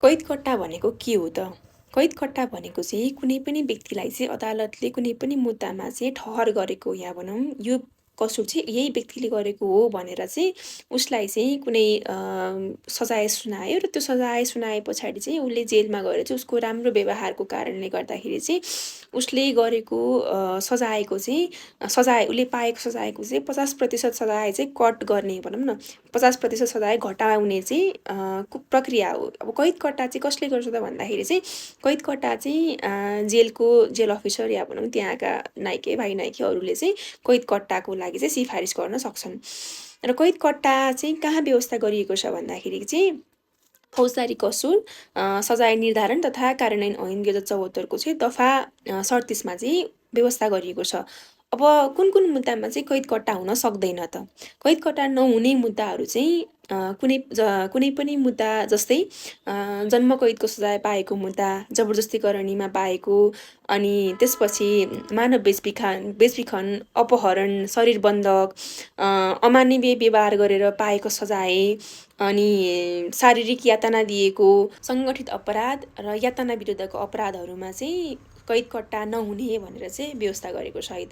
कैद भनेको के हो त? कैद भनेको चाहिँ कुनै पनि व्यक्तिलाई चाहिँ अदालतले कुनै पनि मुद्दामा चाहिँ ठहर गरेको या भनौँ यो कसुर चाहिँ यही व्यक्तिले गरेको हो भनेर चाहिँ उसलाई चाहिँ कुनै सजाय सुनायो र त्यो सजाय सुनाए पछाडि चाहिँ उसले जेलमा गएर चाहिँ उसको राम्रो व्यवहारको कारणले गर्दाखेरि चाहिँ उसले गरेको सजायको चाहिँ सजाय उसले पाएको सजायको चाहिँ 50% सजाय चाहिँ कट गर्ने भनौँ न 50% सजाय घटाउने चाहिँ प्रक्रिया हो। अब कैदकट्टा चाहिँ कसले गर्छ त भन्दाखेरि चाहिँ कैदकट्टा चाहिँ जेल अफिसर या भनौँ त्यहाँका नाइके भाइ नाइकेहरूले चाहिँ कैदकट्टाको लागि चाहिँ सिफारिस गर्न सक्छन्। र कैदकट्टा चाहिँ कहाँ व्यवस्था गरिएको छ भन्दाखेरि चाहिँ फौजदारी कसुर सजाय निर्धारण तथा कार्यान्वयन ऐन 2074 को चाहिँ दफा 37 चाहिँ व्यवस्था गरिएको छ। अब कुन मुद्दामा चाहिँ कैदकट्टा हुन सक्दैन त? कैदकट्टा नहुने मुद्दाहरू चाहिँ कुनै पनि मुद्दा जस्तै जन्म कैदको सजाय पाएको मुद्दा, जबरजस्ती करणीमा पाएको, अनि त्यसपछि मानव बेचबिखन, अपहरण, शरीर बन्धक, अमानवीय व्यवहार गरेर पाएको सजाय, अनि शारीरिक यातना दिएको, सङ्गठित अपराध र यातना विरुद्धको अपराधहरूमा चाहिँ कैदकट्टा नहुने भनेर चाहिँ व्यवस्था गरेको छ है त।